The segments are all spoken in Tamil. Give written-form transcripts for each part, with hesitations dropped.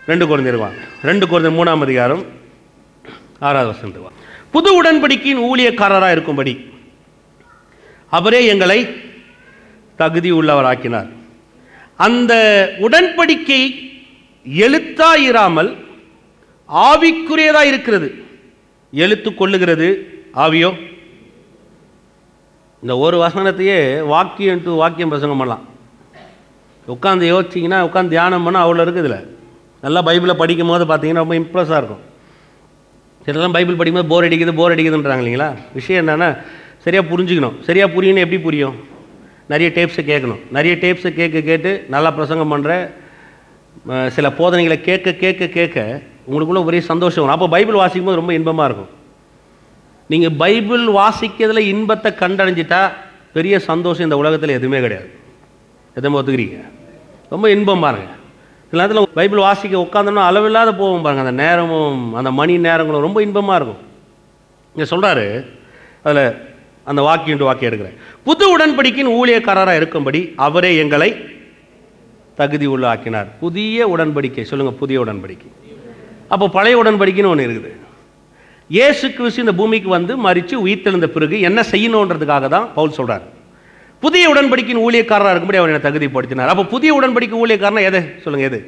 2 கொரிந்தியர் வாங்க. 2 கொரிந்தியர் 3ஆம் அதிகாரம் 6வது வசனத்துக்கு வாங்க. புது உடன்படிக்கையின் ஊழியக்காரராக இருக்கும்படி அவரே எங்களை தகுதி உள்ளவராக்கினார். அந்த உடன்படிக்கை எழுத்தாயிராமல் ஆவிக்குரியதா இருக்கிறது. எழுத்து கொள்ளுகிறது, ஆவியோ. இந்த ஒரு வசனத்தையே வாக்கியம் டு வாக்கியம் பிரசங்கம் பண்ணலாம். உட்காந்து யோசிச்சிங்கன்னா, உட்காந்து தியானம் பண்ணால் அவ்வளோ இருக்குது. இதில் நல்லா பைபிளை படிக்கும் போது பார்த்தீங்கன்னா ரொம்ப இம்ப்ரெஸ்ஸாக இருக்கும். சிலலாம் பைபிள் படிக்கும்போது போர் அடிக்குதுன்றாங்க இல்லைங்களா? விஷயம் என்னென்னா, சரியாக புரிஞ்சுக்கணும். சரியாக புரியணும். எப்படி புரியும்? நிறைய டேப்ஸை கேட்கணும். நிறைய டேப்ஸை கேட்டு நல்லா பிரசங்கம் பண்ணுற சில போதனைகளை கேட்க உங்களுக்குள்ள ஒரே சந்தோஷம் வரும். அப்போ பைபிள் வாசிக்கும் போது ரொம்ப இன்பமாக இருக்கும். நீங்கள் பைபிள் வாசிக்கிறதுல இன்பத்தை கண்டடைஞ்சிட்டா பெரிய சந்தோஷம் இந்த உலகத்தில் எதுவுமே கிடையாது. எதுவுமே ஒத்துக்கிறீங்க? ரொம்ப இன்பம் பாருங்க. சில நேரத்தில் பைபிள் வாசிக்க உட்காந்தோம்னா அளவில்லாத போவோம் பாருங்கள். அந்த நேரமும் அந்த மணி நேரங்களும் ரொம்ப இன்பமாக இருக்கும். இங்கே சொல்கிறாரு, அதில் அந்த வாக்கியம் எடுக்கிறேன். புது உடன்படிக்கையின் ஊழியக்காரராக இருக்கும்படி அவரே எங்களை தகுதி உள்ள ஆக்கினார். புதிய உடன்படிக்கை சொல்லுங்கள். புதிய உடன்படிக்கை. அப்போ பழைய உடன்படிக்கைன்னு ஒன்று இருக்குது. இயேசு கிறிஸ்து இந்த பூமிக்கு வந்து மரித்து உயிர்த்தெழுந்த பிறகு என்ன செய்யணுன்றதுக்காக தான் பவுல் சொல்கிறார். புதிய உடன்படிக்கையின் ஊழியக்காரராக இருக்கும்படி அவர் என்னை தகுதிப்படுத்தினார். அப்போ புதிய உடன்படிக்கை ஊழியக்காரனா எது சொல்லுங்கள்?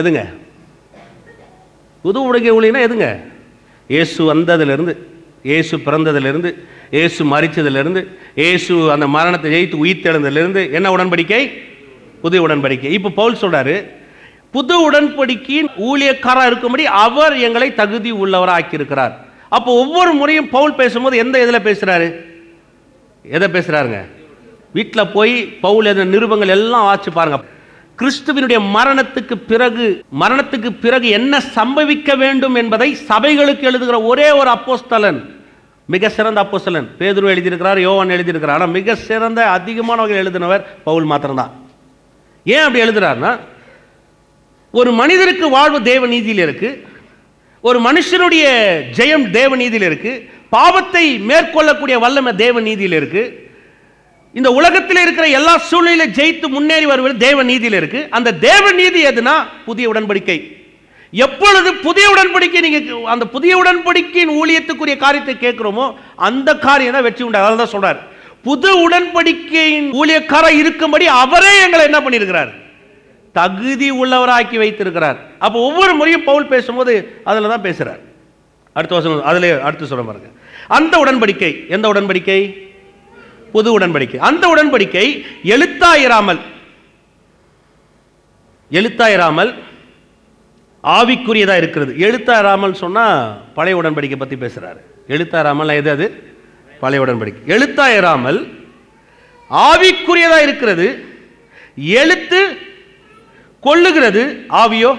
எதுங்க? புது உடன்படிக்கை ஊழியனா எதுங்க? இயேசு வந்ததிலிருந்து, இயேசு பிறந்ததிலிருந்து, இயேசு மரித்ததிலிருந்து, இயேசு அந்த மரணத்தை ஜெயித்து உயிர்த்தெழுந்ததிலிருந்து என்ன உடன்படிக்கை? புதிய உடன்படிக்கை. இப்போ பவுல் சொல்றாரு, புது உடன்படிக்கையின் ஊழியக்காரராக இருக்கும்படி அவர் எங்களை தகுதி உள்ளவராக்கி இருக்கிறார். அப்போ ஒவ்வொரு முறையும் பவுல் பேசும்போது எந்த இதில் பேசுறாரு? எதை பேசுறாருங்க? வீட்டில் போய் பவுல் எந்த நிருபங்கள் எல்லாம் வாசிச்சு பாருங்க. கிறிஸ்துவினுடைய மரணத்துக்கு பிறகு என்ன சம்பவிக்க வேண்டும் என்பதை சபைகளுக்கு எழுதுகிற ஒரே ஒரு அப்போஸ்தலன், மிக சிறந்த அப்போஸ்தலன் பேதுரு எழுதியிருக்கிறார், யோவான் எழுதியிருக்கிறார். ஆனால் மிக சிறந்த அதிகமான வகையில் எழுதினவர் பவுல் மாத்திரம்தான். ஏன் அப்படி எழுதுறாருன்னா, ஒரு மனிதருக்கு வாழ்வு தேவ நீதியில் இருக்கு, ஒரு மனுஷனுடைய ஜெயம் தேவ நீதியில் இருக்கு, பாவத்தை மேற்கொள்ளக்கூடிய வல்லமை தேவ நீதியில் இருக்கு, இந்த உலகத்தில் இருக்கிற எல்லா சூழ்நிலையில ஜெயித்து முன்னேறி வருவது தேவ நீதியில் இருக்கு. அந்த தேவ நீதி எதுனா புதிய உடன்படிக்கை. எப்பொழுது புதிய உடன்படிக்கை நீங்க அந்த புதிய உடன்படிக்கையின் ஊழியத்துக்குரிய காரியத்தை கேட்கிறோமோ அந்த காரியம் தான் வெற்றி உண்டு. அதான் சொல்றார், புது உடன்படிக்கையின் ஊழியக்காரர் இருக்கும்படி அவரே எங்களை என்ன பண்ணியிருக்கிறார்? தகுதி உள்ளவராக்கி வைத்திருக்கிறார். அப்போ ஒவ்வொரு முறையும் பவுல் பேசும்போது அதில் தான் பேசுறார். அடுத்த வருஷம் அதில் அடுத்து சொல்ல பாருங்க. அந்த உடன்படிக்கை எந்த உடன்படிக்கை? புது உடன்படிக்கை. அந்த உடன்படிக்கை எழுத்தாயிராமல் ஆவிக்குரியதா இருக்கிறது. எழுத்தாயிராமல் சொன்னா பழைய உடன்படிக்கை பத்தி பேசுறாரு. எழுத்தாயிராமல் எது? அது பழைய உடன்படிக்கை. எழுத்தாயிராமல் ஆவிக்குரியதா இருக்கிறது. எழுத்து கொள்ளுகிறது, ஆவியோ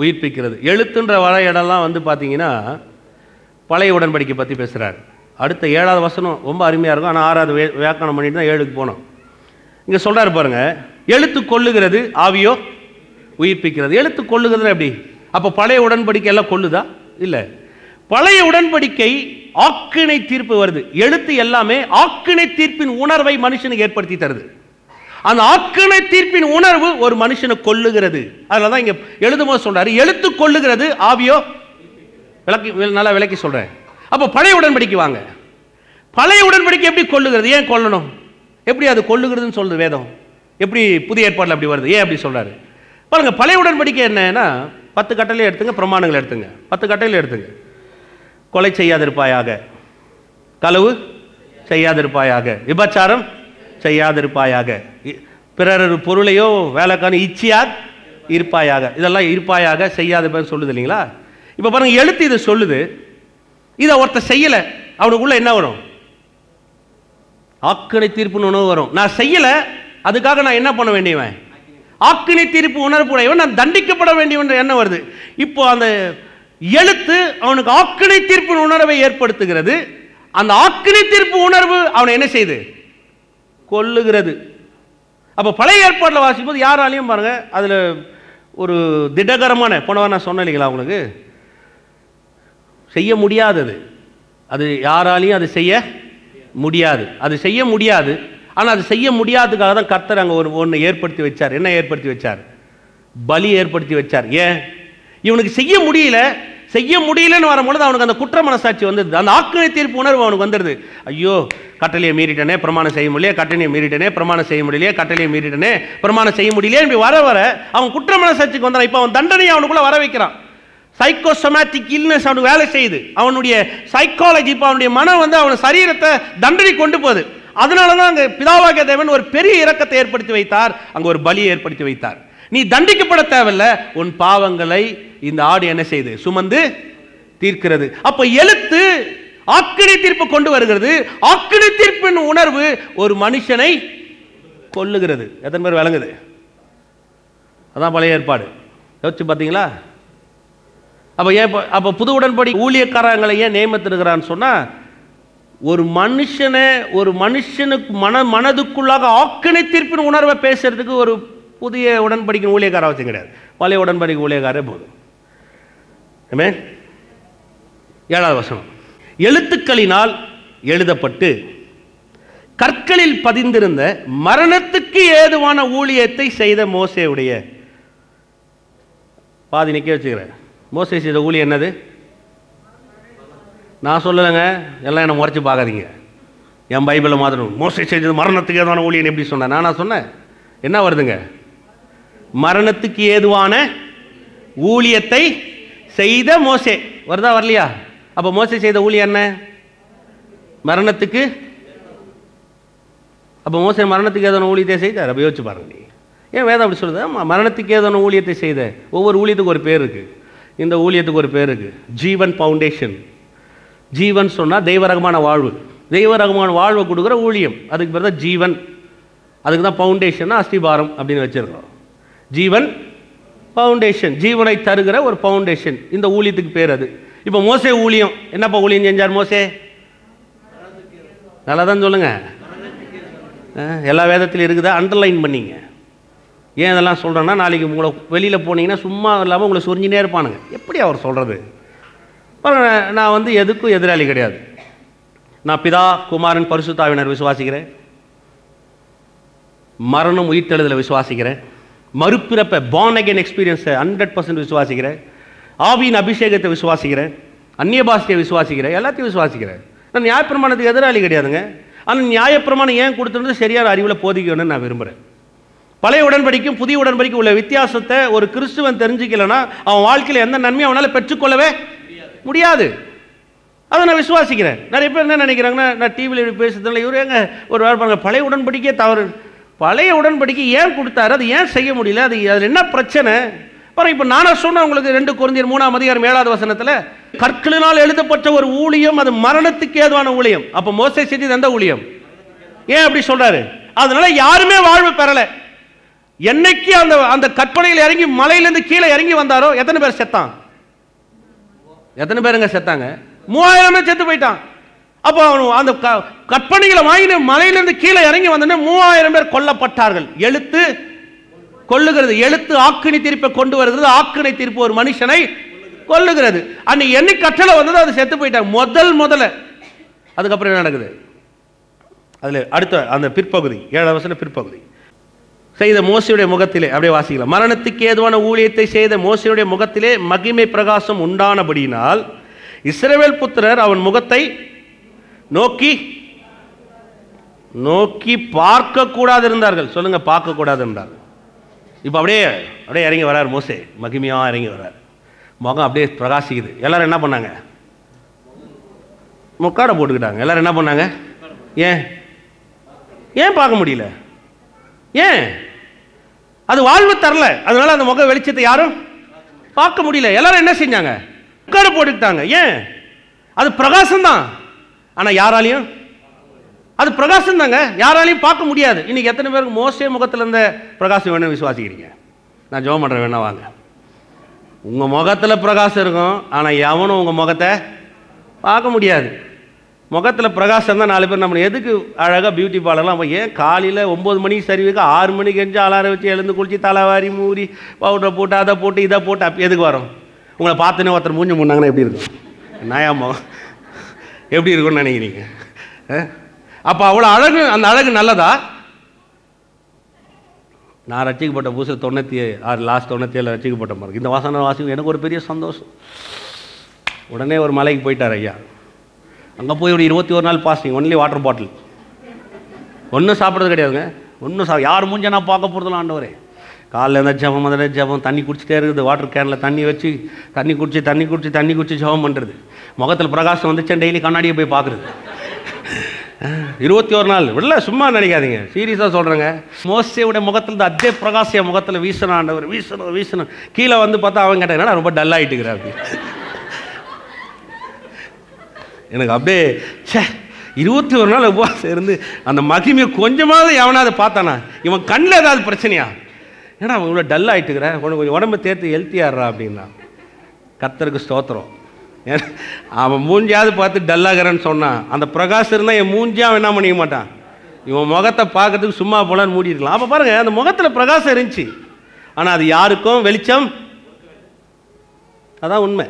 உயிர்ப்பிக்கிறது. எழுத்துன்ற வர இடம்லாம் வந்து பார்த்தீங்கன்னா பழைய உடன்படிக்கை பற்றி பேசுகிறார். அடுத்த 7வது வசனம் ரொம்ப அருமையாக இருக்கும். ஆனால் 6வது வியாக்கணம் பண்ணிட்டு தான் 7க்கு போனோம். இங்கே சொல்கிறாரு பாருங்க, எழுத்து கொள்ளுகிறது, ஆவியோ உயிர்ப்பிக்கிறது. எழுத்து கொள்ளுகிறது எப்படி? அப்போ பழைய உடன்படிக்கை எல்லாம் கொள்ளுதா? இல்லை. பழைய உடன்படிக்கை ஆக்கினை தீர்ப்பு வருது. எழுத்து எல்லாமே ஆக்கினை தீர்ப்பின் உணர்வை மனுஷனுக்கு ஏற்படுத்தி தருது. அந்த ஆக்கினை தீர்ப்பின் உணர்வு ஒரு மனுஷனை கொள்ளுகிறது. அதில் தான் இங்கே எழுதும்போது சொல்றாரு, எழுத்து கொள்ளுகிறது, ஆவியோ நல்லா விளக்கி சொல்றேன். அப்போ பழைய உடன்படிக்கை வாங்க. பழைய உடன்படிக்கை எப்படி கொள்ளுகிறது? ஏன் கொல்லணும்? எப்படி அது கொள்ளுகிறதுன்னு சொல்லுது வேதம்? எப்படி புதிய ஏற்பாட்டில் அப்படி வருது? ஏன் அப்படி சொல்றாரு பாருங்க. பழைய உடன்படிக்கை என்னன்னா 10 கட்டளை எடுத்துங்க, பிரமாணங்கள் எடுத்துங்க. 10 கட்டளை எடுத்துங்க. கொலை செய்யாதிருப்பாயாக, களவு செய்யாதிருப்பாயாக, விபச்சாரம் செய்யாதிருப்பாயாக, பிறர் பொருளையோ வேலைக்கான இச்சையா இருப்பாயாக, இதெல்லாம் இருப்பாயாக செய்யாதிருப்பான்னு சொல்லுது இல்லைங்களா? இப்போ பாருங்க, எழுத்து இதை சொல்லுது. இதை ஒருத்த செய்யல, அவனுக்குள்ள என்ன வரும்? ஆக்கினை தீர்ப்புன்னு உணர்வு வரும். நான் செய்யல, அதுக்காக நான் என்ன பண்ண வேண்டியவன்? ஆக்கினை தீர்ப்பு உணர்வுடையவன், நான் தண்டிக்கப்பட வேண்டியவன் என்ன வருது? இப்போ அந்த எழுத்து அவனுக்கு ஆக்கினை தீர்ப்பு உணர்வை ஏற்படுத்துகிறது. அந்த ஆக்கினை தீர்ப்பு உணர்வு அவனை என்ன செய்யுது? கொல்லுகிறது. அப்போ பழைய ஏற்பாட்டில் வாசிக்கும் போது யாராலையும் பாருங்க, அதில் ஒரு திடகரமான போனவன் நான் சொன்னேன் இல்லைங்களா உங்களுக்கு, செய்ய முடியாதது. அது யாராலையும் அது செய்ய முடியாது. அது செய்ய முடியாது. ஆனால் அது செய்ய முடியாததுக்காக தான் கர்த்தர் அங்கே ஒன்று ஏற்படுத்தி வச்சார். என்ன ஏற்படுத்தி வச்சார்? பலி ஏற்படுத்தி வச்சார். ஏன்? இவனுக்கு செய்ய முடியலன்னு வரும்பொழுது அவனுக்கு அந்த குற்ற மனசாட்சி வந்தது, அந்த ஆக்கினை தீர்ப்பு உணர்வு அவனுக்கு வந்துடுது. ஐயோ, கட்டளையை மீறிட்டனே, பிரமாணம் செய்ய முடியல, கட்டளையை மீறிட்டனே, பிரமாணம் செய்ய முடியலையே, கட்டளையை மீறிட்டனே, பிரமாணம் செய்ய முடியலையே, இப்படி வர அவன் குற்ற மனசாட்சிக்கு வந்தான். இப்போ அவன் தண்டனையை அவனுக்குள்ள வர வைக்கிறான். சைக்கோசோமேட்டிக் இல்னஸ் அவனுக்கு வேலை செய்யுது. அவனுடைய சைக்காலஜி, இப்போ அவனுடைய மனம் அவன் சரீரத்தை தண்டனை கொண்டு போகுது. அதனால தான் அங்கே பிதாவாகிய தேவன் ஒரு பெரிய இரக்கத்தை ஏற்படுத்தி வைத்தார், அங்கே ஒரு பலியை ஏற்படுத்தி வைத்தார். நீ தண்டிக்கப்பட தேவையில்ல, உன் பாவங்களை இந்த ஆடு என்ன செய்து சுமந்து தீர்க்கிறது. அப்ப எழுத்து ஆக்கினை தீர்ப்பு கொண்டு வருகிறது. ஆக்கினை தீர்ப்பின் உணர்வு ஒரு மனுஷனை கொல்லுகிறது. எத்தனை பேர் விளங்குது? அதான் பழைய ஏற்பாடு. யோசிச்சு பார்த்தீங்களா? அப்ப புது உடன்படிக்கை ஊழியக்காரங்களை ஏன் நியமித்திருக்கிறான்னு சொன்னா, ஒரு மனுஷனுக்கு மனதுக்குள்ளாக ஆக்கினை தீர்ப்பின் உணர்வை பேசுறதுக்கு ஒரு புதிய உடன்படிக்கை ஊழியக்கார அவசியம் கிடையாது. பழைய உடன்படிக்கை ஊழியக்காரே போதும். 7வது வசனம், எழுத்துக்களினால் எழுதப்பட்டு கற்களில் பதிந்திருந்த மரணத்துக்கு ஏதுவான ஊழியத்தை செய்த மோசேயுடைய, பாதி நிக்க வச்சுக்கிறேன். மோசே செய்த ஊழியம் என்னது? நான் சொல்லலைங்க, எல்லாம் என்ன முறைச்சு பார்க்காதீங்க. என் பைபிளை மாத்திரம் மோசே செய்தது மரணத்துக்கு ஏதுவான ஊழியம் எப்படி சொன்னேன்? நான் சொன்னேன். என்ன வருதுங்க? மரணத்துக்கு ஏதுவான ஊழியத்தை செய்த மோசே வருதா, வரலையா? அப்ப மோசே செய்த ஊழியம் என்ன? மரணத்துக்கு. அப்ப மோசே மரணத்துக்கு ஏதான ஊழியத்தை செய்தார். அப்ப யோசிச்சு பாருங்க. நீ ஏன் வேதம் அப்படி சொல்லுது? மரணத்துக்கு ஏதான ஊழியத்தை செய்த. ஒவ்வொரு ஊழியத்துக்கு ஒரு பேர் இருக்கு. இந்த ஊழியத்துக்கு ஒரு பேர் இருக்கு, ஜீவன் ஃபவுண்டேஷன். ஜீவன் சொன்னா தெய்வரகமான வாழ்வு, தெய்வரகமான வாழ்வை கொடுக்குற ஊழியம், அதுக்கு பேர் தான் ஜீவன். அதுக்கு தான் ஃபவுண்டேஷன், அஸ்திபாரம் அப்படின்னு வச்சிருக்கோம். ஜீவன் ஃபவுண்டேஷன், ஜீவனை தருகிற ஒரு ஃபவுண்டேஷன், இந்த ஊழியத்துக்கு பேர் அது. இப்போ மோசே ஊழியம் என்னப்பா ஊழியம் செஞ்சார் மோசே? நல்லா தான் சொல்லுங்க. எல்லா வேதத்திலும் இருக்குதா? அண்டர்லைன் பண்ணிங்க. ஏன் இதெல்லாம் சொல்கிறேன்னா, நாளைக்கு உங்களை வெளியில் போனீங்கன்னா சும்மா இல்லாமல் உங்களை சொரிஞ்சினே இருப்பானுங்க. எப்படி அவர் சொல்கிறது? நான் எதுக்கும் எதிராளி கிடையாது. நான் பிதா, குமாரன், பரிசுத்த ஆவியானவர் விசுவாசிக்கிறேன். மரணம் உயிர்த்தெழுதலை விசுவாசிக்கிறேன். மறுபிறப்பை, born again எக்ஸ்பீரியன்ஸை 100% விசுவாசிக்கிறேன். ஆவியின் அபிஷேகத்தை விசுவாசிக்கிறேன். அந்நிய பாஷையை விசுவாசிக்கிறேன். எல்லாத்தையும் விசுவாசிக்கிறேன். நான் நியாயப்பிரமாணத்துக்கு எதிராளி கிடையாதுங்க. ஆனால் நியாயப்பிரமாணம் ஏன் கொடுத்துருந்து சரியான அறிவில் போதிக்கணும்னு நான் விரும்புகிறேன். பழைய உடன்படிக்கும் புதிய உடன்படிக்கும் உள்ள வித்தியாசத்தை ஒரு கிறிஸ்துவன் தெரிஞ்சுக்கலன்னா அவன் வாழ்க்கையில் எந்த நன்மையும் அவனால் பெற்றுக்கொள்ளவே முடியாது. அதை நான் விசுவாசிக்கிறேன். நிறைய பேர் என்ன நினைக்கிறாங்கன்னா, நான் டிவியில் பேசுறதுல இவர் எங்க ஒரு வேலை பாருங்க, பழைய உடன்படிக்கே தவறு. பழைய உடன்படிக்கை ஏன் கொடுத்தாரு? அது ஏன் செய்ய முடியல? அதில் என்ன பிரச்சனை பாருங்க. இப்போ நானே சொன்னேன் உங்களுக்கு 2 கொரிந்தியர் 3:7 வசனத்தில், கற்களினால் எழுதப்பட்ட ஒரு ஊழியம் அது மரணத்துக்கு ஏதுவான ஊழியம். அப்போ மோசே செஞ்சது எந்த ஊழியம்? ஏன் அப்படி சொல்றாரு? அதனால யாருமே வாழ்வு பெறல. என்னைக்கு அந்த கற்பனையில் இறங்கி மலையிலிருந்து கீழே இறங்கி வந்தாரோ எத்தனை பேர் செத்தான்? எத்தனை பேருங்க செத்தாங்க? 3000 செத்து போயிட்டான். அப்போ அந்த கற்பனைகளை வாங்கி மலையிலிருந்து கீழே இறங்கி வந்தோடனே 3000 பேர் கொல்லப்பட்டார்கள். எழுத்து கொல்லுகிறது. எழுத்து ஆக்கினை தீர்ப்பை கொண்டு வருகிறது. ஆக்கினை தீர்ப்பு ஒரு மனுஷனை கொல்லுகிறது. அன்னைக்கு என்னைக்கு கட்டளை வந்ததோ அது செத்து போயிட்டாங்க முதல்ல. அதுக்கப்புறம் என்ன நடக்குது? அதுல அடுத்த அந்த பிற்பகுதி 7வது வசனம் பிற்பகுதி, செய்த மோசேயுடைய முகத்திலே, அப்படியே வாசிக்கலாம். மரணத்துக்கு ஏதுவான ஊழியத்தை செய்த மோசேயுடைய முகத்திலே மகிமை பிரகாசம் உண்டானபடியினால் இஸ்ரவேல் புத்திரர் அவன் முகத்தை நோக்கி பார்க்க கூடாது இருந்தார்கள். சொல்லுங்க, பார்க்க கூடாது இருந்தார்கள். இப்போ அப்படியே இறங்கி வரார் மோசே, மகிமையா இறங்கி வரார். முகம் அப்படியே பிரகாசிக்குது. எல்லாரும் என்ன பண்ணாங்க? முக்காடை போட்டுக்கிட்டாங்க. எல்லாரும் என்ன பண்ணாங்க? ஏன் பார்க்க முடியல? ஏன்? அது வாழ்வு தரல. அதனால அந்த முக வெளிச்சத்தை யாரும் பார்க்க முடியல. எல்லாரும் என்ன செஞ்சாங்க? முக்காடை போட்டுக்கிட்டாங்க. ஏன்? அது பிரகாசம் தான். ஆனா யாராலையும் அது பிரகாசம் தாங்க, யாராலையும் பார்க்க முடியாது. இன்னைக்கு எத்தனை பேருக்கு மோசே முகத்தில் இருந்த பிரகாசம் வேணும்னு விசுவாசிக்கிறீங்க? நான் ஜெபம் பண்றேன், வேணா வாங்க. உங்க முகத்துல பிரகாசம் இருக்கும், ஆனா எவனும் உங்க முகத்தை பார்க்க முடியாது. முகத்தில் பிரகாசம் தான் 4 பேர். நம்ம எதுக்கு அழகாக பியூட்டி பார்லர்லாம் ஏன் காலையில் 9 மணிக்கு சர்வீஸுக்கு 6 மணிக்கு எஞ்சி அலாரம் வச்சு எழுந்து குளிச்சு தலைவாரி மூடி பவுடரை போட்டு அதை போட்டு இதை போட்டு அப்போ எதுக்கு வரும்? உங்களை பார்த்துன்னு ஒருத்தர் மூஞ்சி முன்னாங்கன்னா எப்படி இருக்கும்? நயாமோ எப்படி இருக்கும்னு நினைக்கிறீங்க? அப்போ அவ்வளோ அழகு, அந்த அழகு நல்லதா? நான் ரட்சிக்கப்பட்ட புதுசில் 96 லாஸ்ட் 97 ரட்சிக்கப்பட்ட மாதிரி இந்த வாசனை வாசிக்கும் எனக்கு ஒரு பெரிய சந்தோஷம். உடனே ஒரு மலைக்கு போயிட்டார் ஐயா. அங்கே போய் ஒரு 21 நாள் பாஸ்டிங், ஒன்லி வாட்டர் பாட்டில், ஒன்றும் சாப்பிட்றது கிடையாதுங்க. ஒன்றும் யார் மூஞ்ச நான் பார்க்க போகிறதுலாம் ஆண்டவரே. காலையில் இருந்தால் ஜபம், அதில் ஜபம், தண்ணி குடிச்சிட்டே இருக்குது. வாட்டர் கேனில் தண்ணி வச்சு தண்ணி குடிச்சு ஜபம் பண்ணுறது. முகத்தில் பிரகாசம் வந்துச்சேன், டெய்லி கண்ணாடியை போய் பார்க்குறது. 21 நாள் இல்லை, சும்மா நினைக்காதீங்க, சீரியஸாக சொல்கிறேங்க. மோசேவுடைய முகத்தில் இந்த அதே பிரகாசிய முகத்தில் வீசணும் ஆண்டவர், வீசணும். கீழே வந்து பார்த்தா அவங்க கேட்டாங்கன்னா ரொம்ப டல்லாகிட்டுக்கிறேன் அப்படி. எனக்கு அப்படியே 21 நாள் உபவாசம் இருந்து அந்த மகிமையை கொஞ்சமாவது எவனாவது பார்த்தானா, இவன் கண்ணில் ஏதாவது பிரச்சனையா, ஏன்னா அவன் இவ்வளோ டல் ஆகிட்டுக்கிறேன், கொஞ்சம் உடம்பு தேர்த்து ஹெல்த்தியாடுறா அப்படின்னா. கர்த்தருக்கு ஸ்தோத்திரம். அவன் மூஞ்சியாவது பார்த்து டல்லாகிறன்னு சொன்னான். அந்த பிரகாசம் இருந்தால் என் மூஞ்சியா அவன் என்ன பண்ணிக்க மாட்டான், இவன் முகத்தை பார்க்கறதுக்கு சும்மா போலான்னு மூடிருக்கலாம். அப்போ பாருங்க, அந்த முகத்தில் பிரகாசம் இருந்துச்சு, ஆனால் அது யாருக்கும் வெளிச்சம், அதான் உண்மை.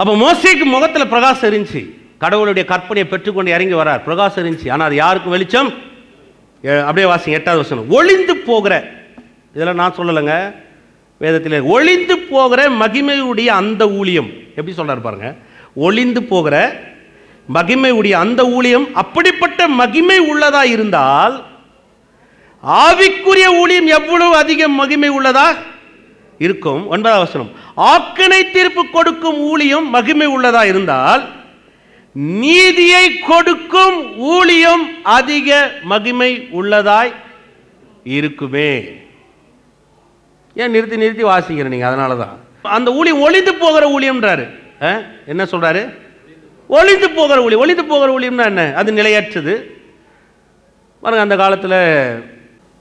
அப்போ மோசேக்கு முகத்தில் பிரகாசம் இருந்துச்சு, கடவுளுடைய கற்பனையை பெற்றுக்கொண்டு இறங்கி வரார், பிரகாசம் இருந்துச்சு, ஆனால் அது யாருக்கும் வெளிச்சம். அப்படியே வாசிங்க 8வது வசனம். ஒளிந்து போகிற, இதெல்லாம் நான் சொல்லலைங்க, வேதத்தில் ஒளிந்து போகிற மகிமையுடைய அந்த ஊழியம். எப்படி சொல்றாரு பாருங்க, ஒளிந்து போகிற மகிமையுடைய அந்த ஊழியம் அப்படிப்பட்ட மகிமை உள்ளதா இருந்தால் ஆவிக்குரிய ஊழியம் எவ்வளவு அதிக மகிமை உள்ளதா இருக்கும். 9வது வசனம். ஆக்கினை தீர்ப்பு கொடுக்கும் ஊழியம் மகிமை உள்ளதா இருந்தால் நீதியை கொடுக்கும் ஊழியம் அதிக மகிமை உள்ளதாய் இருக்குமே. ஏன் நிறுத்தி வாசிக்கிறேன் நீங்க, அதனால தான் அந்த ஊழியம் ஒளிந்து போகிற ஊழியம்ன்றாரு. என்ன சொல்றாரு? ஒளிந்து போகிற ஊழியம். ஒளிந்து போகிற ஊழியம்னா என்ன? அது நிலையற்றது. பாருங்க, அந்த காலத்தில்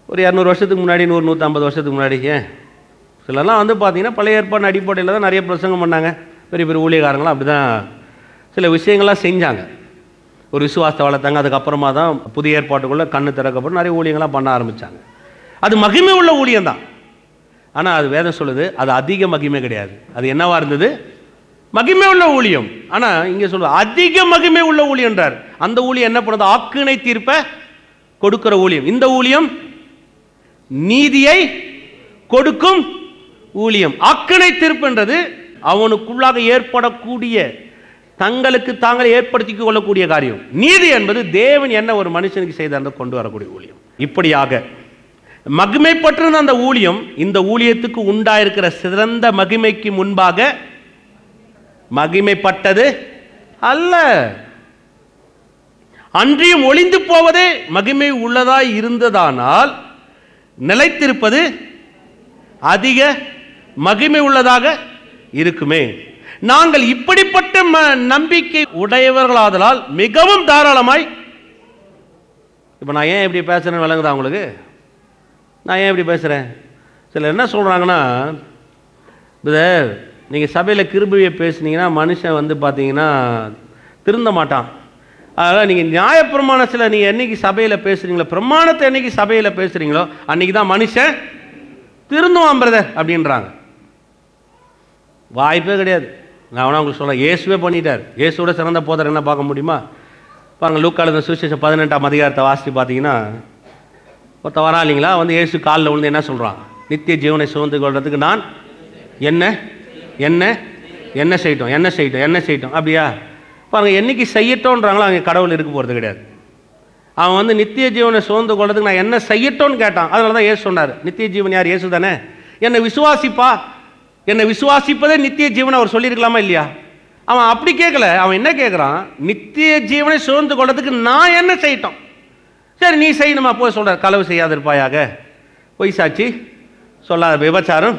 ஒரு 200 வருஷத்துக்கு முன்னாடி, 100-150 வருஷத்துக்கு முன்னாடி, சிலர்லாம் வந்து பார்த்தீங்கன்னா பழைய ஏற்பாடு அடிப்படையில் தான் நிறைய பிரசங்கம் பண்ணாங்க. பெரிய பெரிய ஊழியக்காரங்களாம் அப்படி தான் சில விஷயங்கள்லாம் செஞ்சாங்க. ஒரு விசுவாசத்தை வளர்த்தாங்க. அதுக்கப்புறமா தான் புதிய ஏற்பாட்டுக்குள்ளே கண்ணு திறக்கப்பட்டு நிறைய ஊழியங்கள்லாம் பண்ண ஆரம்பித்தாங்க. அது மகிமை உள்ள ஊழியம் தான். ஆனால் அது வேதம் சொல்லுது அது அதிக மகிமை கிடையாது. அது என்னவா இருந்தது? மகிமை உள்ள ஊழியம். ஆனால் இங்கே சொல்லுவது அதிக மகிமை உள்ள ஊழியன்றார். அந்த ஊழியம் என்ன பண்ணுறது? ஆக்கினை தீர்ப்பை கொடுக்கிற ஊழியம். இந்த ஊழியம் நீதியை கொடுக்கும் ஊழியம். ஆக்கினை தீர்ப்புன்றது அவனுக்குள்ளாக ஏற்படக்கூடிய, தங்களுக்கு தாங்கள் ஏற்படுத்திக் கொள்ளக்கூடிய காரியம். நீதி என்பது தேவன் என்ன ஒரு மனுஷனுக்கு செய்த கொண்டு வரக்கூடிய ஊழியம். இப்படியாக மகிமைப்பட்டிருந்த அந்த ஊழியம் இந்த ஊழியத்துக்கு உண்டாயிருக்கிற சிறந்த மகிமைக்கு முன்பாக மகிமைப்பட்டது அல்ல. அன்றியும் ஒளிந்து போவதே மகிமை உள்ளதாய் இருந்ததானால் நிலைத்திருப்பது அதிக மகிமை உள்ளதாக இருக்குமே. நாங்கள் இப்படிப்பட்ட நம்பிக்கை உடையவர்களாதலால் மிகவும் தாராளமாய். இப்போ நான் ஏன் இப்படி பேசுறேன்னு விளங்குதா உங்களுக்கு? நான் ஏன் இப்படி பேசுகிறேன்? சிலர் என்ன சொல்கிறாங்கன்னா, நீங்கள் சபையில் கிருபையை பேசுனீங்கன்னா மனுஷன் வந்து பார்த்தீங்கன்னா திருந்த மாட்டான். அதனால் நீங்கள் நியாயப்பிரமாணத்தில் நீங்கள் என்னைக்கு சபையில் பேசுகிறீங்களோ, பிரமாணத்தை என்னைக்கு சபையில் பேசுகிறீங்களோ அன்றைக்கி தான் மனுஷன் திருந்துவான் பிரதர் அப்படின்றாங்க. வாய்ப்பே கிடையாது. நான் வேணா உங்களுக்கு சொல்ல, இயேசுவே பண்ணிட்டார். இயேசுவோட சிறந்த போதர் என்ன பார்க்க முடியுமா? பாருங்கள், லூக்கா எழுதின சுவிசேஷம் 18ஆம் அதிகாரத்தை வாசித்து பார்த்தீங்கன்னா, ஒருத்த வரா இல்லைங்களா, வந்து இயேசு காலில் விழுந்து என்ன சொல்கிறான்? நித்திய ஜீவனை சுமந்து கொள்றதுக்கு நான் என்ன என்ன என்ன செய்யட்டும் அப்படியா? பாருங்கள், என்னைக்கு செய்யட்டோன்றாங்களோ அங்கே கடவுள் இருக்க போகிறது கிடையாது. அவன் வந்து நித்திய ஜீவனை சுமந்து கொள்றதுக்கு நான் என்ன செய்யட்டோன்னு கேட்டான். அதனால தான் இயேசு சொன்னார், நித்திய ஜீவன் யார்? இயேசு தானே. என்னை விசுவாசிப்பா, என்னை விசுவாசிப்பதே நித்திய ஜீவனை அவர் சொல்லியிருக்கலாமா இல்லையா? அவன் அப்படி கேட்கல. அவன் என்ன கேட்குறான்? நித்திய ஜீவனை சுமந்து கொள்றதுக்கு நான் என்ன செய்யட்டும்? சரி, நீ செய்யணுமா? போய் சொல்கிறார், களவு செய்யாது இருப்பாயாக, பொய் சாட்சி சொல்லாத, விபச்சாரம்.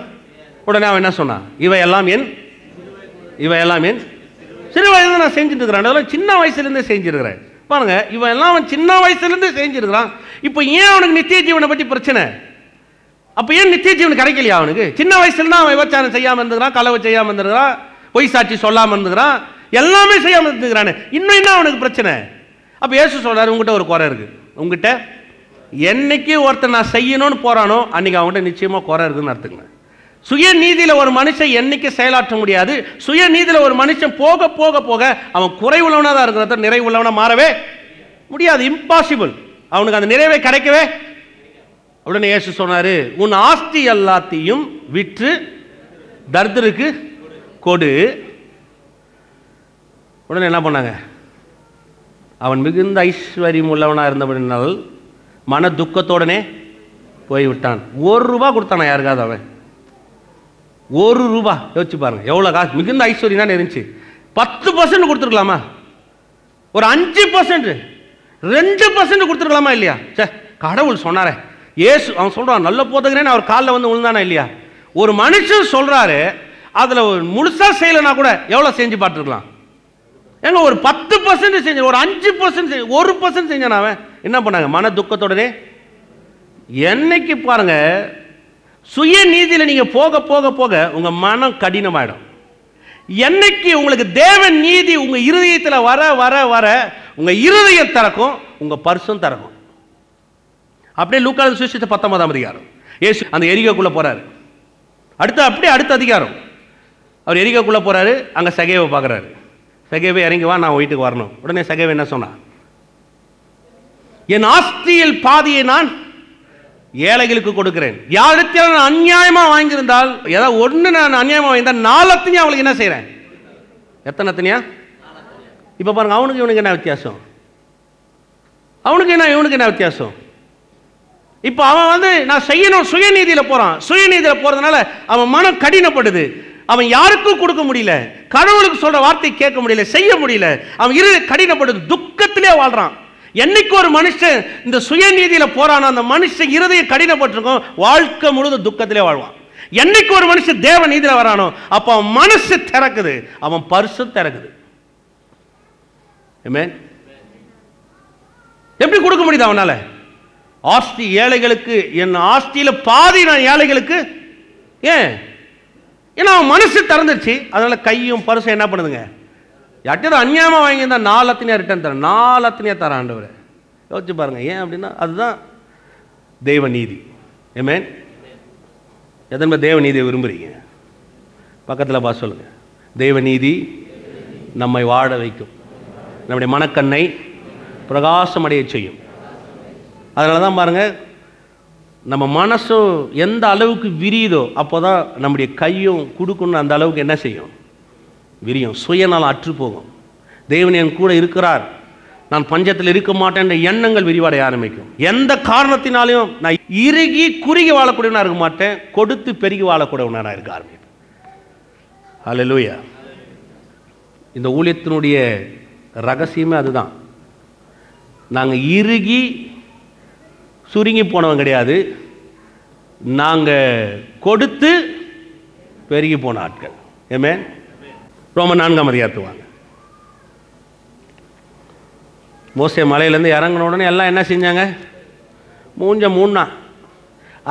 உடனே அவன் என்ன சொன்னான்? இவையெல்லாம் என் சிறு வயசுல நான் செஞ்சுட்டு இருக்கிறான். அதெல்லாம் சின்ன வயசுலேருந்தே செஞ்சுருக்கிறேன். பாருங்க, இவன் எல்லாம் அவன் சின்ன வயசுலேருந்தே செஞ்சுருக்கிறான். இப்போ ஏன் அவனுக்கு நித்திய ஜீவனை பற்றி பிரச்சனை? அப்போ ஏன் நித்திய ஜீவன் கிடைக்கலையா அவனுக்கு? சின்ன வயசுலனா அவன் விபச்சாரம் செய்யாமல் இருந்துக்கிறான், களவு செய்யாமல் இருந்துக்கிறான், பொய் சாட்சி சொல்லாமல் இருந்துக்கிறான், எல்லாமே செய்யாமல் இருந்துக்கிறானே. இன்னும் என்ன அவனுக்கு பிரச்சனை? அப்போ இயேசு சொல்றாரு, உங்ககிட்ட ஒரு குறை இருக்கு. உங்ககிட்ட என்னைக்கு ஒருத்தர் நான் செய்யணும்னு போறானோ அன்னைக்கு அவங்ககிட்ட நிச்சயமா குறை இருக்குன்னு அர்த்தங்க. சுய நீதியில ஒரு மனுஷன் என்னைக்கு செயலாற்ற முடியாது. சுய நீதியில ஒரு மனுஷன் போக போக போக அவன் குறைவுள்ளவனா தான் இருக்கிறத நிறைவுள்ளவனா மாறவே முடியாது. இம்பாசிபிள். அவனுக்கு அந்த நிறைவே கிடைக்கவே. உடனே இயேசு சொன்னாரு, உன் ஆஸ்தி எல்லாத்தையும் விற்று தரித்திரருக்கு கொடு. உடனே என்ன பண்ணாங்க? அவன் மிகுந்த ஐஸ்வர்யம் உள்ளவனா இருந்தபடினால் மன துக்கத்தோடனே போய்விட்டான். ₹1 கொடுத்தானா யாருக்காவது? அவன் ₹1 யோசிச்சு பாருங்க, எவ்வளோ காசு. மிகுந்த ஐஸ்வர்யம் தான் இருந்துச்சு. 10% கொடுத்துருக்கலாமா? ஒரு 5%, 2% கொடுத்துருக்கலாமா இல்லையா? சே, கடவுள் சொன்னாரே, ஏசு அவன் சொல்றான் நல்ல போதகரேன்னு அவர் காலில் வந்து விழுந்தானா இல்லையா? ஒரு மனுஷன் சொல்றாரு, அதுல முழுசா செய்யலைன்னா கூட எவ்வளவு செஞ்சு பார்த்துருக்கலாம்? ஏங்க ஒரு 10% செஞ்ச, ஒரு 5%, 1% செஞ்சான். அவன் என்ன பண்ணாங்க? மன துக்கத்தோடனே. என்னைக்கு பாருங்க, சுய நீதியில நீங்க போக போக போக உங்க மனம் கடினமாயிடும். என்னைக்கு உங்களுக்கு தேவ நீதி உங்க இருதயத்தில் வர வர வர உங்க இருதயம் திறக்கும், உங்க பர்சும் திறக்கும். அப்படியே லூக்கா சுவிசேஷம் 19ஆம் அதிகாரம், இயேசு அந்த எரிகோக்குள்ள போறாரு. அடுத்த அதிகாரம், அவர் எரிகோக்குள்ள போறாரு. அங்க சகேவை பார்க்கறாரு. சகேவை இறங்கி வா, நான் வீட்டுக்கு வரணும். உடனே சகேவை என்ன சொன்னா? என் ஆஸ்தியில் பாதியை நான் ஏழைகளுக்கு கொடுக்கிறேன். யாரிடத்தில் நான் அநியாயமா வாங்கியிருந்தால், ஏதாவது ஒன்று நான் அநியாயமா வாங்கியிருந்தால் 4 அவங்களுக்கு என்ன செய்யறேன்? எத்தனை? இப்ப பாருங்க, அவனுக்கு இவனுக்கு என்ன வித்தியாசம்? அவனுக்கு என்ன இவனுக்கு என்ன வித்தியாசம்? இப்ப அவன் வந்து நான் செய்யணும் சுயநீதியில போறான். சுயநீதியில போறதுனால அவன் மனம் கடினப்படுது. அவன் யாருக்கும் கொடுக்க முடியல, கடவுளுக்கு சொல்ற வார்த்தை கேட்க முடியல, செய்ய முடியல. அவன் கடினப்படுது, துக்கத்திலே வாழ்றான். என்னைக்கு ஒரு மனுஷன் இந்த சுயநீதியில போறான், அந்த மனுஷன் இருதயம் கடினப்பட்டிருக்கும், வாழ்க்கை முழுவதும் துக்கத்திலே வாழ்வான். என்னைக்கு ஒரு மனுஷன் தேவ நீதியில வரானோ, அப்ப அவன் மனசு திறக்குது, அவன் பர்சு திறக்குது. ஆமென். எப்படி கொடுக்க முடியுது அவனால? ஆஸ்தி ஏழைகளுக்கு, என் ஆஸ்தியில பாதி நான் ஏழைகளுக்கு. ஏன்? ஏன்னா அவன் மனசு திறந்துருச்சு. அதனால கையும் பர்சும் என்ன பண்ணுதுங்க? யார்கிட்ட அநியாயமா வாங்கியிருந்தா 4 ரிட்டர்ன் தரேன், 4 தரேன் ஆண்டவரே. யோசிச்சு பாருங்க. ஏன் அப்படின்னா அதுதான் தெய்வ நீதி. ஆமென். எதன்ப தேவ நீதியை விரும்புறீங்க? பக்கத்தில் பார்த்து சொல்லுங்க. தெய்வ நீதி நம்மை வாழ வைக்கும், நம்முடைய மனக்கண்ணை பிரகாசம் அடைய செய்யும். அதனால தான் பாருங்க, நம்ம மனசும் எந்த அளவுக்கு விரியுதோ அப்போதான் நம்முடைய கையும் கொடுக்கணும் அந்த அளவுக்கு என்ன செய்யும்? விரியும். சுயநலம் அற்று போகும். தேவன் என் கூட இருக்கிறார், நான் பஞ்சத்தில் இருக்க மாட்டேன் என்ற எண்ணங்கள் விரிவடைய ஆரம்பிக்கும். எந்த காரணத்தினாலையும் நான் இறுகி குறுகி வாழக்கூடியவனா இருக்க மாட்டேன், கொடுத்து பெருகி வாழக்கூடியவனா இருக்க ஆரம்பிப்பேன். ஹல்லேலூயா. இந்த ஊழியத்தினுடைய ரகசியமே அதுதான். நாங்கள் இறுகி சுருங்கி போனவன் கிடையாது, நாங்கள் கொடுத்து பெருகி போன ஆட்கள். ஆமென். ரோமர் 4ஆம் அதிகாரத்துக்கு வாங்க. மோசே மலையிலேருந்து இறங்கின உடனே எல்லாம் என்ன செஞ்சாங்க? மூஞ்ச மூணா.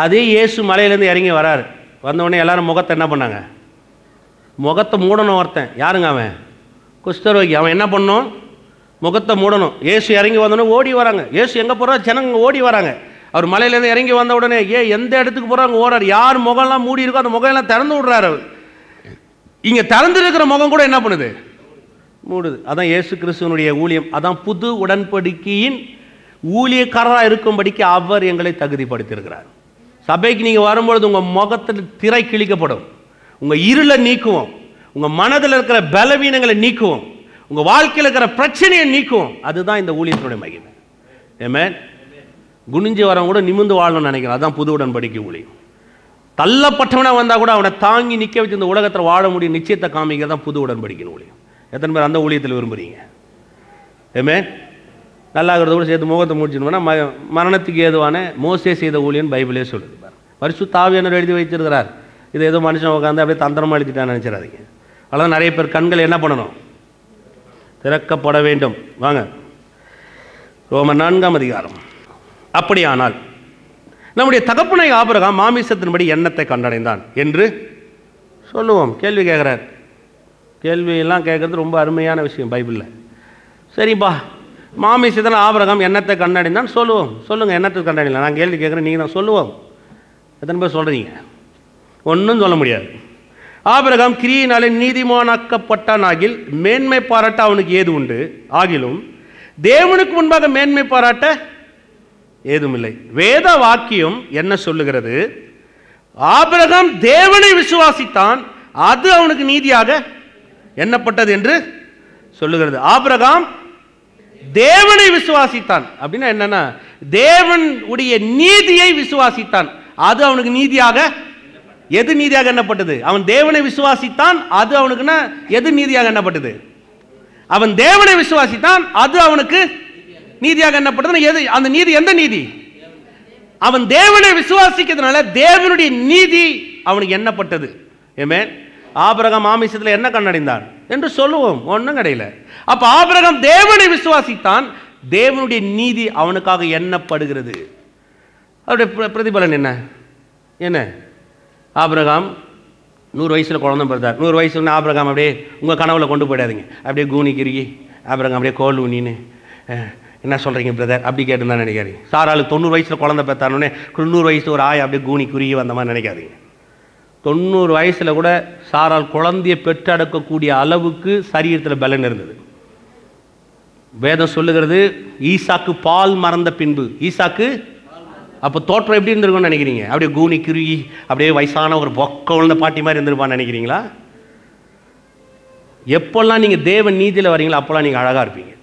அதே இயேசு மலையிலேருந்து இறங்கி வராரு. வந்தவுடனே எல்லாரும் முகத்தை என்ன பண்ணாங்க? முகத்தை மூடணும். ஒருத்தன் யாருங்க? அவன் குஷ்டரோகி. அவன் என்ன பண்ணணும்? முகத்தை மூடணும். இயேசு இறங்கி வந்தோடனே ஓடி வராங்க. இயேசு எங்கே போகிறார்? ஜனங்க ஓடி வராங்க. அவர் மலையிலேருந்து இறங்கி வந்த உடனே எந்த இடத்துக்கு போகிறாங்க ஓடுறாரு. யார் முகம்லாம் மூடி இருக்கோ அந்த முகம் எல்லாம் திறந்து விடுறாரு. அவர் இங்கே திறந்துருக்கிற முகம் கூட என்ன பண்ணுது? மூடுது. அதான் இயேசு கிறிஸ்துவனுடைய ஊழியம். அதான் புது உடன்படிக்கையின் ஊழியக்காரராக இருக்கும்படிக்கு அவர் எங்களை தகுதிப்படுத்தியிருக்கிறார். சபைக்கு நீங்கள் வரும்பொழுது உங்கள் முகத்தில் திரை கிழிக்கப்படும், உங்கள் இருளை நீக்குவோம், உங்கள் மனதில் இருக்கிற பலவீனங்களை நீக்குவோம், உங்கள் வாழ்க்கையில் இருக்கிற பிரச்சனையை நீக்குவோம். அதுதான் இந்த ஊழியத்தினுடைய மகிமை. ஆமென். குனிஞ்சு வரவங்க கூட நிமிந்து வாழணும்னு நினைக்கிறேன். அதுதான் புது உடன்படிக்கை ஊழியம். தள்ளப்பட்டவனா வந்தால் கூட அவனை தாங்கி நிற்க வச்சு இந்த உலகத்தில் வாழ முடியும் நிச்சயத்தை காமிக்கிறது தான் புது உடன்படிக்கை ஊழியம். எத்தனை பேர் அந்த ஊழியத்தில் விரும்புகிறீங்க? ஆமென். நல்லா இருக்கிறத கூட சேர்த்து முகத்தை முடிச்சுக்கணும்னா மரணத்துக்கு ஏதுவான மோசே செய்த ஊழியன் பைபிளே சொல்லுது. பரிசுத்த ஆவியானவர் எழுதி வைத்திருக்கிறார். இது ஏதோ மனுஷன் உட்காந்து அப்படியே தந்திரமாக எழுதிட்டான்னு நினச்சிடாதீங்க. அதனால் நிறைய பேர் கண்கள் என்ன பண்ணணும்? திறக்கப்பட வேண்டும். வாங்க ரோமர் 4ஆம் அதிகாரம். அப்படியானால் நம்முடைய தகப்பனாகிய ஆபிரகாம் மாமிசத்தின்படி எண்ணத்தை கண்டடைந்தான் என்று சொல்லுவோம். கேள்வி கேட்குறார். கேள்வியெல்லாம் கேட்குறது ரொம்ப அருமையான விஷயம் பைபிளில். சரிப்பா, மாமிசத்தில் ஆபிரகாம் எண்ணத்தை கண்டடைந்தான் சொல்லுவோம். சொல்லுங்கள், எண்ணத்தை கண்டடையலாம். நான் கேள்வி கேட்குறேன், நீங்கள் தான் சொல்லுவோம். எத்தனை பேர் சொல்கிறீங்க? ஒன்றும் சொல்ல முடியாது. ஆபிரகாம் கிரியினாலே நீதிமானாக்கப்பட்டான் ஆகில் மேன்மை பாராட்ட அவனுக்கு ஏது உண்டு? ஆகிலும் தேவனுக்கு முன்பாக மேன்மை பாராட்ட ஏதுமில்லை. வேத வாக்கியம் என்ன சொல்லுகிறது? ஆபிரகாம் தேவனை விசுவாசித்தான், அது அவனுக்கு நீதியாக எண்ணப்பட்டது என்று சொல்லுகிறது. ஆபிரகாம் தேவனை விசுவாசித்தான் அப்படின்னா என்னன்னா, தேவன் உடைய நீதியை விசுவாசித்தான், அது அவனுக்கு நீதியாக, எது நீதியாக எண்ணப்பட்டது? அவன் தேவனை விசுவாசித்தான், அது அவனுக்குன்னா எது நீதியாக எண்ணப்பட்டது? அவன் தேவனை விசுவாசித்தான், அது அவனுக்கு நீதியாக எண்ணப்பட்டது. எது அந்த நீதி? எந்த நீதி? அவன் தேவனை விசுவாசிக்கிறதுனால தேவனுடைய நீதி அவனுக்கு எண்ணப்பட்டது. ஆமென். ஆபிரகாம் மாமிசத்தில் என்ன கண்டடைந்தான் என்று சொல்லுவோம், ஒன்றும் கிடையல. அப்ப ஆபிரகாம் தேவனை விசுவாசித்தான், தேவனுடைய நீதி அவனுக்காக எண்ணப்படுகிறது. அவருடைய பிரதிபலன் என்ன? என்ன? ஆபிரகாம் 100 வயசுல குழந்தை பிறந்தார். 100 வயசுல ஆபிரகாம் அப்படியே உங்க கனவுல கொண்டு போயிடாதீங்க, அப்படியே கூனி கிருகி ஆபிரகாம் அப்படியே கோல் ஊனின்னு என்ன சொல்றீங்க பிரதர் அப்படி கேட்டுதான் நினைக்காதீங்க. சாராளுக்கு 90 வயசுல குழந்தை பெற்றானே 100 வயசு ஒரு ஆய் அப்படியே கூனி குறுகி வந்த மாதிரி நினைக்காதீங்க. 90 வயசுல கூட சாரால் குழந்தையை பெற்றெடுக்கக்கூடிய அளவுக்கு சரீரத்தில் பலன் இருந்தது. வேதம் சொல்லுகிறது, ஈசாக்கு பால் மறந்த பின்பு, ஈசாக்கு அப்போ தோற்றம் எப்படி இருந்திருக்கும்னு நினைக்கிறீங்க? அப்படியே கூனி குறுகி அப்படியே வயசான ஒரு பொக்க உள்ள பாட்டி மாதிரி இருந்திருப்பான்னு நினைக்கிறீங்களா? எப்பெல்லாம் நீங்க தேவ நீதியில் வரீங்களோ அப்போல்லாம் நீங்க அழகா இருப்பீங்க.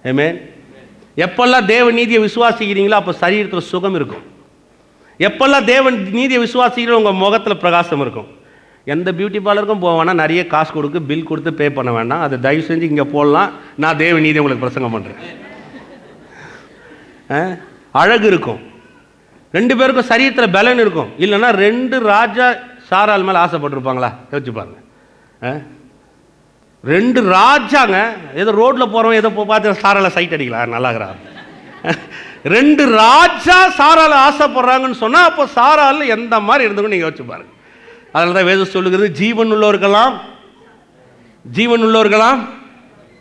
ஆமென். எப்பெல்லாம் தேவ நீதியை விசுவாசிக்கிறீங்களோ அப்போ சரீரத்தில் சுகம் இருக்கும். எப்பெல்லாம் தேவன் நீதியை விசுவாசிக்கிறோம் உங்க முகத்துல பிரகாசம் இருக்கும். எந்த பியூட்டி பார்லருக்கும் போவானா நிறைய காசு கொடுத்து பில் கொடுத்து பே பண்ண வேண்டாம், அதை தயவு செஞ்சு இங்கே போடலாம். நான் தேவ நீதி உங்களுக்கு பிரசங்கம் பண்ணுறேன். அழகு இருக்கும், 2 பேருக்கும் சரீரத்தில் பலன் இருக்கும். இல்லைன்னா 2 ராஜா சாரால் மேலே ஆசைப்பட்டிருப்பாங்களா? யோசிச்சு பாருங்க. 2 ராஜாங்க ஏதோ ரோட்டில் போகிறவங்க ஏதோ பார்த்து சாரால சைட் அடிக்கலாம், நல்லாகிறா. 2 ராஜா சாரால ஆசைப்படுறாங்கன்னு சொன்னால் அப்போ சாரால் எந்த மாதிரி இருந்துக்கும் நீங்கள் யோசிச்சு பாருங்க. அதனால தான் வேதம் சொல்லுகிறது, ஜீவன் உள்ளவர்களாம்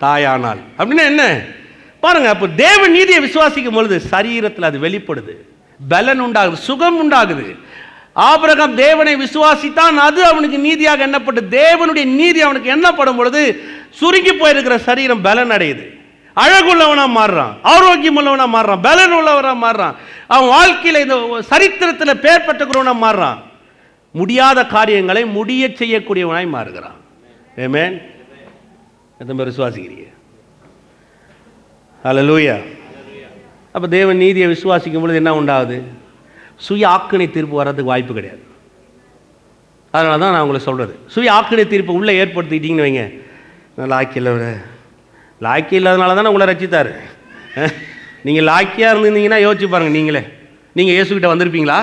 தாயானால். அப்படின்னா என்ன பாருங்க. அப்போ தேவ நீதியை விசுவாசிக்கும் பொழுது சரீரத்தில் அது வெளிப்படுது, பலன் உண்டாகுது, சுகம் உண்டாகுது. ஆபிரகாம் தேவனை விசுவாசித்தான், அது அவனுக்கு நீதியாக எண்ணப்பட்டு தேவனுடைய நீதி அவனுக்கு எண்ணப்படும் பொழுது சுருங்கி போயிருக்கிற சரீரம் பலன் அடையுது, அழகுள்ளவனா மாறுறான், ஆரோக்கியம் உள்ளவனா மாறுறான், பலன் உள்ளவனா மாறுறான். அவன் வாழ்க்கையில் இந்த சரித்திரத்தில் பேர் பெற்றவனா மாறுறான், முடியாத காரியங்களை முடிய செய்யக்கூடியவனாய் மாறுகிறான். ஆமென். எத்தனை விசுவாசிக்கிறீங்க? ஹல்லேலூயா. அப்ப தேவன் நீதியை விசுவாசிக்கும் பொழுது என்ன உண்டாகுது? சுய ஆக்கினை தீர்ப்பு வர்றதுக்கு வாய்ப்பு கிடையாது. அதனால தான் நான் உங்களுக்கு சொல்றது, சுய ஆக்கினை தீர்ப்பு உள்ள ஏற்படுத்திக்கிட்டீங்கன்னு வைங்க, லாக்கி இல்லாதனால தானே உங்களை ரட்சித்தாரு. நீங்கள் லாக்கியாக இருந்திருந்தீங்கன்னா யோசிச்சு பாருங்க, நீங்கள் இயேசுகிட்ட வந்திருப்பீங்களா?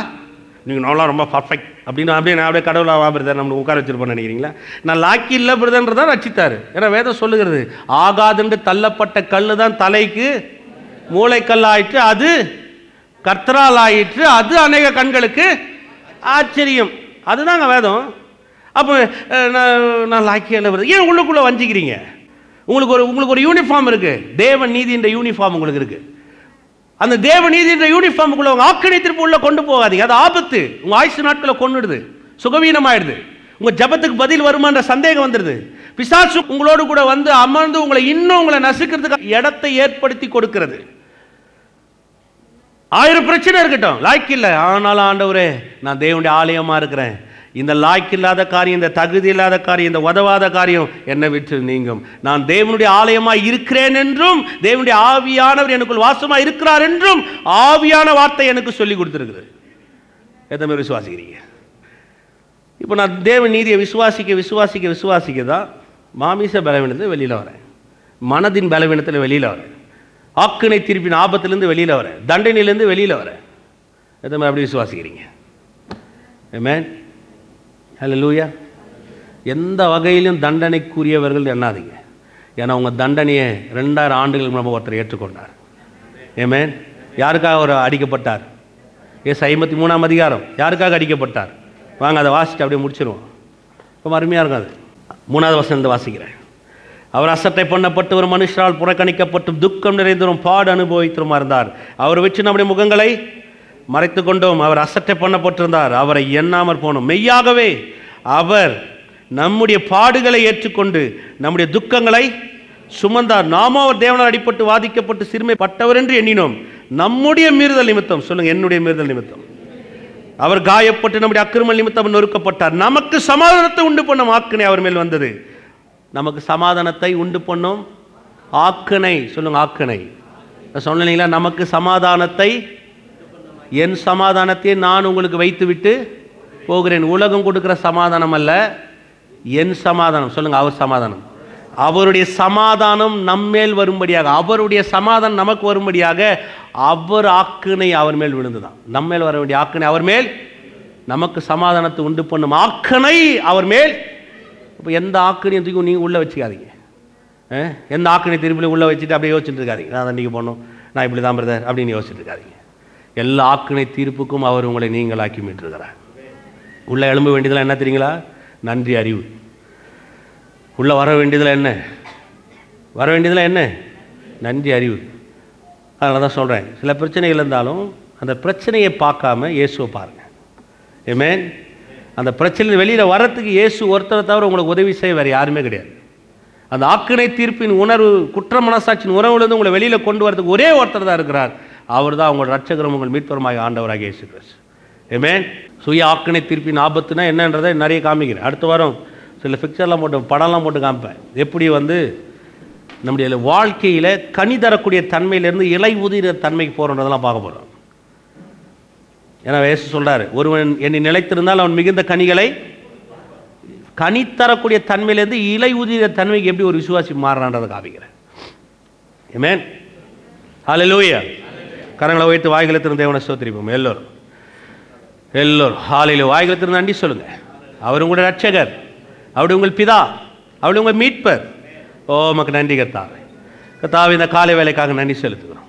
நீங்கள் நான்லாம் ரொம்ப பர்ஃபெக்ட் அப்படின்னு அப்படியே கடவுளாக பிரதர் நம்மளுக்கு உட்கார வச்சிருப்போன்னு நினைக்கிறீங்களா? நான் லாக்கி இல்லை பிரதர்ன்றதான் ரட்சித்தாரு. ஏன்னா வேதம் சொல்லுகிறது, ஆகாதுண்டு தள்ளப்பட்ட கல்லு தான் தலைக்கு மூளைக்கல் ஆயிற்று, அது கர்த்தரால் ஆயிற்று, அது அநேக கண்களுக்கு ஆச்சரியம். அதுதாங்க வேதம். அப்போ நான் லாக்கியா இல்லை பிரதர், ஏன் உள்ளுக்குள்ளே வஞ்சிக்கிறீங்க? உங்களுக்கு ஒரு யூனிஃபார்ம் இருக்கு, தேவ நீதின்ற யூனிஃபார்ம் உங்களுக்கு இருக்கு. அந்த தேவ நீதின்ற யூனிஃபார்முக்குள்ள உங்க ஆக்கினை திருப்பி உள்ள கொண்டு போகாதீங்க, அது ஆபத்து. உங்க ஆயுசு நாட்களை கொண்டுடுது, சுகவீனமாயிடுது, உங்க ஜபத்துக்கு பதில் வருமான்ற சந்தேகம் வந்துடுது. பிசாசு உங்களோடு கூட வந்து அமர்ந்து உங்களை நசுக்கிறதுக்கு இடத்தை ஏற்படுத்தி கொடுக்கிறது. 1000 பிரச்சனை இருக்கட்டும், லாய்க்கு இல்லை, ஆனாலும் ஆண்டவரே நான் தேவனுடைய ஆலயமா இருக்கிறேன், இந்த லாய்க்கு இல்லாத காரியம், இந்த தகுதி இல்லாத காரியம், இந்த உதவாத காரியம் என்னை விட்டு நீங்கும், நான் தேவனுடைய ஆலயமாய் இருக்கிறேன் என்றும் தேவனுடைய ஆவியானவர் எனக்குள் வாசமா இருக்கிறார் என்றும் ஆவியான வார்த்தை எனக்கு சொல்லி கொடுத்துருக்குது. எத்தனை பேர் விசுவாசிக்கிறீங்க? இப்போ நான் தேவ நீதியை விசுவாசிக்க தான் மாமிச பலவீனத்தில் வெளியில் வரேன், மனதின் பலவீனத்தில் வெளியில் வரேன், ஆக்கினை தீர்ப்பின் ஆபத்திலிருந்து வெளியில் வரேன், தண்டனையிலிருந்து வெளியில் வரேன். எத்தனை பேர் அப்படி விசுவாசிக்கிறீங்க? ஆமென். ஹல்லேலூயா. எந்த வகையிலும் தண்டனைக்குரியவர்கள் எண்ணாதீங்க. ஏன்னா உங்கள் தண்டனையை 2000 ஆண்டுகள் நம்ம ஒருத்தர் ஏற்றுக்கொண்டார். ஆமென். யாருக்காக அவர் அடிக்கப்பட்டார்? ஏசு 53ஆம் அதிகாரம் யாருக்காக அடிக்கப்பட்டார்? வாங்க அதை வாசிட்டு அப்படியே முடிச்சிருவோம். ரொம்ப அருமையாக இருக்கும். அது 3வது வசனத்தை வாசிக்கிறேன். அவர் அசட்டை பண்ணப்பட்டு ஒரு மனுஷரால் புறக்கணிக்கப்பட்டு துக்கம் நிறைந்தரும் பாடு அனுபவித்துமா இருந்தார். அவர் வச்சு நம்முடைய முகங்களை மறைத்து கொண்டோம். அவர் அசட்டை பண்ணப்பட்டிருந்தார், அவரை எண்ணாமற் போனோம். மெய்யாகவே அவர் நம்முடைய பாடுகளை ஏற்றுக்கொண்டு நம்முடைய துக்கங்களை சுமந்தார். நாமோ அவர் தேவனால் அடிப்பட்டு வாதிக்கப்பட்டு சிறுமைப்பட்டவர் என்று எண்ணினோம். நம்முடைய மீறுதல் நிமித்தம், சொல்லுங்க, என்னுடைய மீறுதல் நிமித்தம் அவர் காயப்பட்டு நம்முடைய அக்கிரம நிமித்தம் நொறுக்கப்பட்டார். நமக்கு சமாதானத்தை உண்டு பண்ணும் ஆக்கினை அவர் மேல் வந்தது. நமக்கு சமாதானத்தை உண்டு பண்ணும் ஆக்கினை, சொல்லுங்க, ஆக்கினை. சொன்னீங்களா, நமக்கு சமாதானத்தை, என் சமாதானத்தை நான் உங்களுக்கு வைத்து விட்டு போகிறேன். உலகம் கொடுக்கிற சமாதானம் அல்ல, என் சமாதானம், சொல்லுங்க, அவர் சமாதானம். அவருடைய சமாதானம் நம்மேல் வரும்படியாக, அவருடைய சமாதானம் நமக்கு வரும்படியாக அவர் ஆக்கினை அவர் மேல் விழுந்துதான். நம்மேல் வர வேண்டிய ஆக்கினை அவர் மேல், நமக்கு சமாதானத்தை உண்டு பண்ணும் ஆக்கினை அவர் மேல். இப்போ எந்த ஆக்கினையும் தூக்கி நீங்கள் உள்ளே வச்சுக்காதீங்க. எந்த ஆக்கினை திருப்பி உள்ளே வச்சுட்டு அப்படியே யோசிச்சுட்டு இருக்காதீங்க, நான் தண்டிக்க போகணும், நான் இப்படி தான் பிரதர் அப்படின்னு யோசிச்சுட்டு இருக்காதீங்க. எல்லா ஆக்கினை தீர்ப்புக்கும் அவர் உங்களை நீங்களாக்கி மீட்டிருக்கிறார். உள்ளே எழும்ப வேண்டியதெல்லாம் என்ன தெரியுங்களா? நன்றி அறிவு. உள்ளே வர வேண்டியதில் என்ன? வர வேண்டியதில் என்ன? நன்றி அறிவு. அதனால தான் சொல்கிறேன், சில பிரச்சனைகள் இருந்தாலும் அந்த பிரச்சனையை பார்க்காம இயேசுவை பாருங்கள். ஆமென். அந்த பிரச்சனை வெளியில் வர்றதுக்கு இயேசு ஒருத்தரை தவிர உங்களுக்கு உதவி செய்ய வேறு யாருமே கிடையாது. அந்த ஆக்கினை தீர்ப்பின் உணர்வு, குற்ற மனசாட்சியின் உறவுலேருந்து உங்களை வெளியில் கொண்டு வரதுக்கு ஒரே ஒருத்தர் தான் இருக்கிறார். அவர் தான் உங்கள் ரட்சகரும் உங்கள் மீட்பருமாகிய ஆண்டவராக இயேசு கிறிஸ்து. ஆமென். சுய ஆக்கினை தீர்ப்பின் ஆபத்துனா என்னன்றதை நிறைய காமிக்கிறேன். அடுத்த வாரம் சில பிக்சர்லாம் போட்டு, படம்லாம் போட்டு காமிப்பேன். எப்படி நம்முடைய வாழ்க்கையில் கனி தரக்கூடிய தன்மையிலேருந்து இலை உதிர தன்மைக்கு போகிறன்றதெல்லாம் பார்க்க போகிறோம். ஏன்னா இயேசு சொல்கிறார், ஒருவன் என்னை நிலைத்திருந்தால் அவன் மிகுந்த கனிகளை, கனி தரக்கூடிய தன்மையிலேருந்து இலை உதிர தன்மைக்கு எப்படி ஒரு விசுவாசி மாறுறான்றதை காமிக்கிறேன். ஆமென். ஹல்லேலூயா. கரங்களை வைத்து வாய்களை திறந்து தேவனை ஸ்தோத்திரிப்போம். எல்லோரும் ஹல்லேலூயா. வாய்களை திறந்து நன்றி சொல்லுங்க. அவர் உங்களுடைய ரட்சகர், அவருடைய உங்கள் பிதா, அவருடைய உங்கள் மீட்பர். ஓ நமக்கு நன்றி கர்த்தாவே. கர்த்தாவே, இந்த காலை வேலைக்காக நன்றி செலுத்துகிறோம்.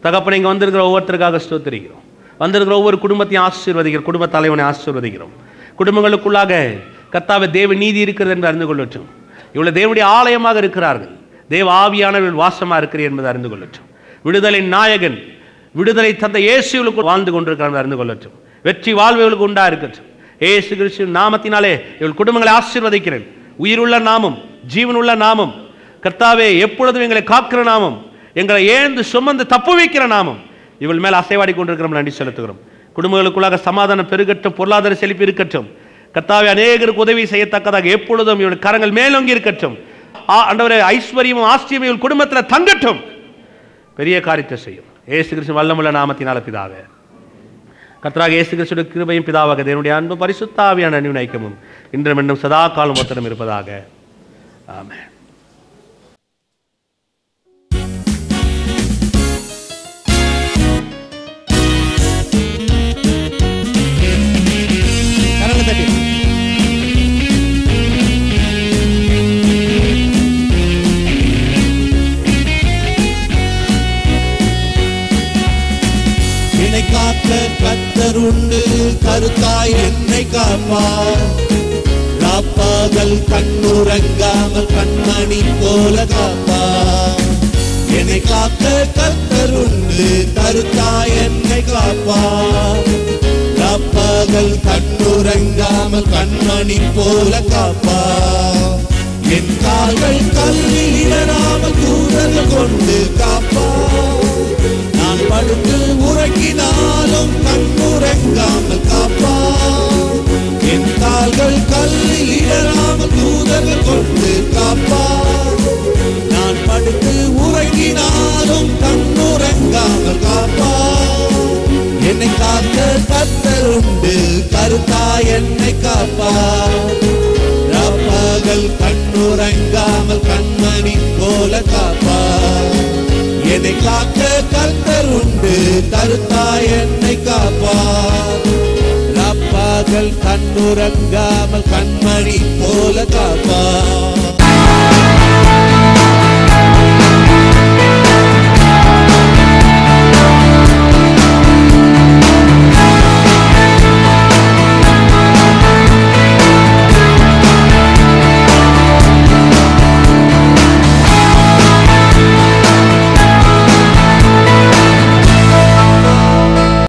தகப்பனை இங்கே வந்திருக்கிற ஒவ்வொருத்தருக்காக ஸ்தோத்திரிக்கிறோம். வந்திருக்கிற ஒவ்வொரு குடும்பத்தையும் ஆசீர்வதிக்கிறோம், குடும்ப தலைவனை ஆசீர்வதிக்கிறோம். குடும்பங்களுக்குள்ளாக கர்த்தாவே தேவ நீதி இருக்கிறது என்று அறிந்து கொள்ளட்டும். இவ்வளவு தேவனுடைய ஆலயமாக இருக்கிறார்கள், தேவ ஆவியானவர்கள் வாசமாக இருக்கிறது என்பதை அறிந்து கொள்ளட்டும். விடுதலை நாயகன், விடுதலை தந்த இயேசுவுக்கு வாழ்ந்து கொண்டிருக்கிறார் அறிந்து கொள்ளட்டும். வெற்றி வாழ்வுகளுக்கு உண்டா இருக்கட்டும். இயேசு கிறிஸ்துவின் நாமத்தினாலே இவள் குடும்பங்களை ஆசீர்வதிக்கிறேன். உயிருள்ள நாமம், ஜீவனுள்ள நாமம் கர்த்தாவே, எப்பொழுதும் எங்களை காக்கிற நாமம், எங்களை ஏந்து சுமந்து தப்பு வைக்கிற நாமம் இவள் மேல் அசைவாடி கொண்டிருக்கிறோம். நன்றி செலுத்துகிறோம். குடும்பங்களுக்குள்ளாக சமாதானம் பெருகட்டும், பொருளாதார செழிப்பு இருக்கட்டும். கர்த்தாவே, அநேகருக்கு உதவி செய்யத்தக்கதாக எப்பொழுதும் இவள் கரங்கள் மேலோங்கி இருக்கட்டும். ஆண்டவரே, ஐஸ்வர்யமும் ஆஸ்தியமும் இவள் குடும்பத்தில் தங்கட்டும். பெரிய காரியத்தை செய்யும் இயேசு கிறிஸ்து வல்லமுள்ள நாமத்தினால பிதாவே. கர்த்தராகிய இயேசு கிறிஸ்துவின் கிருபையும் பிதாவாக தேவனுடைய அன்பு பரிசுத்த ஆவியான அன்பின் ஐக்கியமும் இன்றும் இன்னும் சதா காலம் ஒத்தனம் இருப்பதாக. ஆமென். கர்த்தர் உண்டு, கருத்தாய் என்னை காப்பார். ராப்பகல் கண்ணுறங்காமல் கண்மணி போல காப்பார். என்னை காக்க கர்த்தர் உண்டு, கருத்தாய் என்னை காப்பார். ராப்பகல் கண்ணுறங்காமல் கண்மணி போல காப்பார். என் கால்கள் கல்லில் இடராமல் தூதர்கள் கொண்டு காப்பார். நான் படுத்து உறங்கினாலும் கண்ணுறங்காமல் காப்பார். என் கால்கள் கல்லில் இடராமல் தூதர்கள் கொண்டு காப்பார். நான் படுத்து உறங்கினாலும் கண்ணுறங்காமல் காப்பார். என்னை காக்க கர்த்தர் உண்டு, கருத்தாய் என்னை காப்பார். ராப்பகல் கண்ணுறங்காமல் கண்மணி போல காப்பார். என்னை காக்க கர்த்தர் உண்டு, கருத்தாய் என்னை காப்பார். ராப்பகல் கண்ணுறங்காமல் கண்மணி போல காப்பார்.